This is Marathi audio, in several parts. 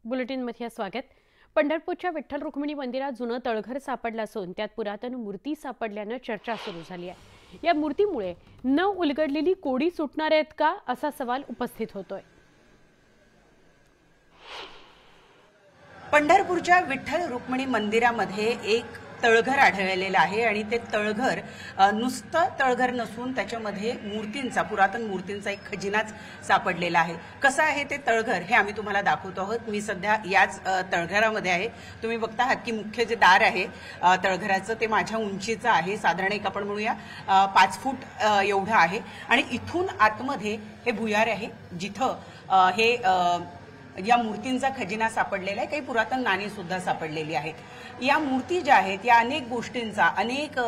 बुलेटिनमध्ये स्वागत। पंढरपूरच्या विठ्ठल रुक्मिणी मंदिरात जुनं तळघर सापडलं असून त्यात पुरातन मूर्ती सापडल्यानं चर्चा सुरू झाली आहे। या मूर्तीमुळे न उलगडलेली कोडी सुटणार आहेत का असा सवाल उपस्थित होतोय। पंढरपूरच्या विठ्ठल रुक्मिणी मंदिरामध्ये एक तळघर आढळलेलं आहे आणि ते तळघर नुसतं तळघर नसून त्याच्यामध्ये मूर्तींचा पुरातन मूर्तींचा एक खजिनाच सापडलेला आहे। कसं आहे ते तळघर हे आम्ही तुम्हाला दाखवतो आहोत। मी सध्या याच तळघरामध्ये आहे। तुम्ही बघता आहात की मुख्य जे दार आहे तळघराचं ते माझ्या उंचीचं आहे, साधारण एक आपण म्हणूया 5 फूट एवढं आहे आणि इथून आतमध्ये हे भुयार आहे जिथं हे या मूर्तींचा खजिना सापडलेला आहे। काही पुरातन नाणी सुद्धा सापडलेली आहेत। या मूर्ती ज्या आहेत या अनेक गोष्टींचा अनेक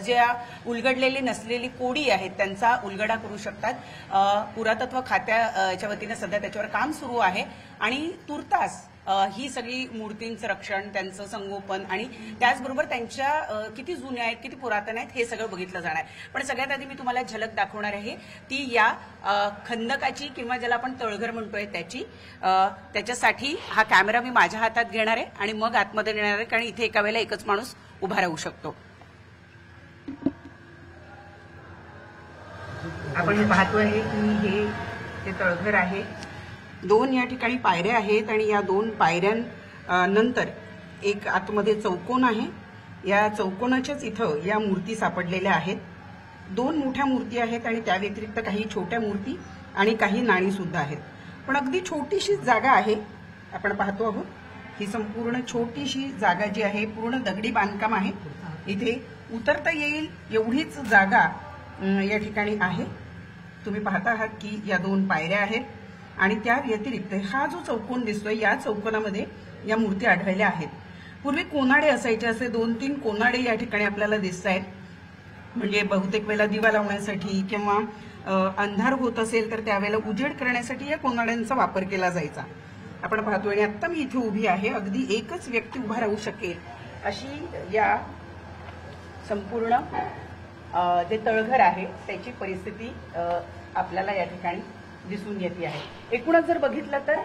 ज्या उलगडलेली नसलेली कोडी आहेत त्यांचा उलगडा करू शकतात। पुरातत्व खात्याच्या वतीने सध्या त्याच्यावर काम सुरू आहे आणि तुर्तास ही सगळी मूर्तींचं रक्षण, त्यांचं संगोपन आणि त्याचबरोबर त्यांच्या किती जुन्या आहेत, किती पुरातन आहेत हे सगळं बघितलं जाणार आहे। पण सगळ्यात आधी मी तुम्हाला झलक दाखवणार आहे ती या खंदकाची किंवा ज्याला आपण तळघर म्हणतोय त्याची। त्याच्यासाठी हा कॅमेरा मी माझ्या हातात घेणार आहे आणि मग आतमध्ये नेणार आहे, कारण इथे एका वेळेला एकच माणूस उभा राहू शकतो। आपण पाहतोय की हे तळघर आहे। 2 या ठिकाणी पायऱ्या आहेत आणि या 2 पायऱ्यांनंतर एक आतमध्ये चौकोन आहे। या चौकोनाच्याच इथं या मूर्ती सापडलेल्या आहेत। 2 मोठ्या मूर्ती आहेत आणि त्या व्यतिरिक्त काही छोट्या मूर्ती आणि काही नाणी सुद्धा आहेत। पण अगदी छोटीशी जागा आहे, आपण पाहतो आहोत। ही संपूर्ण छोटीशी जागा जी आहे पूर्ण दगडी बांधकाम आहे। इथे उतरता येईल एवढीच जागा या ठिकाणी आहे। तुम्ही पाहता आहात की या 2 पायऱ्या आहेत आणि त्या व्यतिरिक्त हा जो चौकोन दिसतोय या चौकोनामध्ये या मूर्ती आढळल्या आहेत। पूर्वी कोनाडे असायचे, असे 2-3 कोनाडे या ठिकाणी आपल्याला दिसत आहेत। म्हणजे बहुतेक वेळेला दिवा लावण्यासाठी किंवा अंधार होत असेल तर त्यावेळेला उजेड करण्यासाठी या कोनाड्यांचा वापर केला जायचा। आपण पाहतोय आणि आता मी इथे उभी आहे, अगदी एकच व्यक्ती उभा राहू शकेल अशी या संपूर्ण जे तळघर आहे त्याची परिस्थिती आपल्याला या ठिकाणी दिसून येते आहे। एकूणच जर बघितलं तर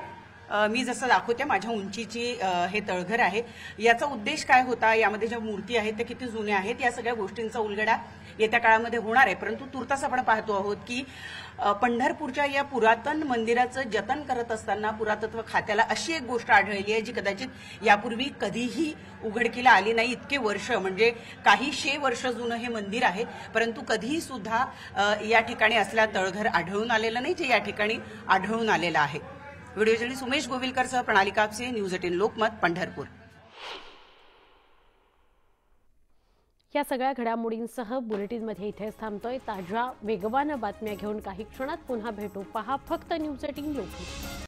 मी जसं दाखवते माझ्या उंचीची हे तळघर आहे। याचा उद्देश काय होता, यामध्ये ज्या मूर्ती आहेत त्या किती जुन्या आहेत या सगळ्या गोष्टींचा उलगडा येत्या काळामध्ये होणार आहे। परंतु तुर्तास आपण पाहतो आहोत की पंढरपूरच्या या पुरातन मंदिराचं जतन करत असताना पुरातत्व खात्याला अशी एक गोष्ट आढळली आहे जी कदाचित यापूर्वी कधीही उघडकीला आली नाही। इतके वर्ष म्हणजे काही 100 वर्ष जुनं हे मंदिर आहे, परंतु कधीही सुद्धा या ठिकाणी असल्या तळघर आढळून आलेलं नाही जे या ठिकाणी आढळून आलेलं आहे। व्हिडिओ जर्नलिस्ट उमेश गोविलकरसह प्रणाली कापसे, न्यूज 18 लोकमत, पंढरपूर। या सगळ्या घडामोडींसह बुलेटिनमध्ये इथेच थांबतोय। ताज्या वेगवान बातम्या घेऊन काही क्षणात पुन्हा भेटू। पहा फक्त न्यूज 18 लोकमत।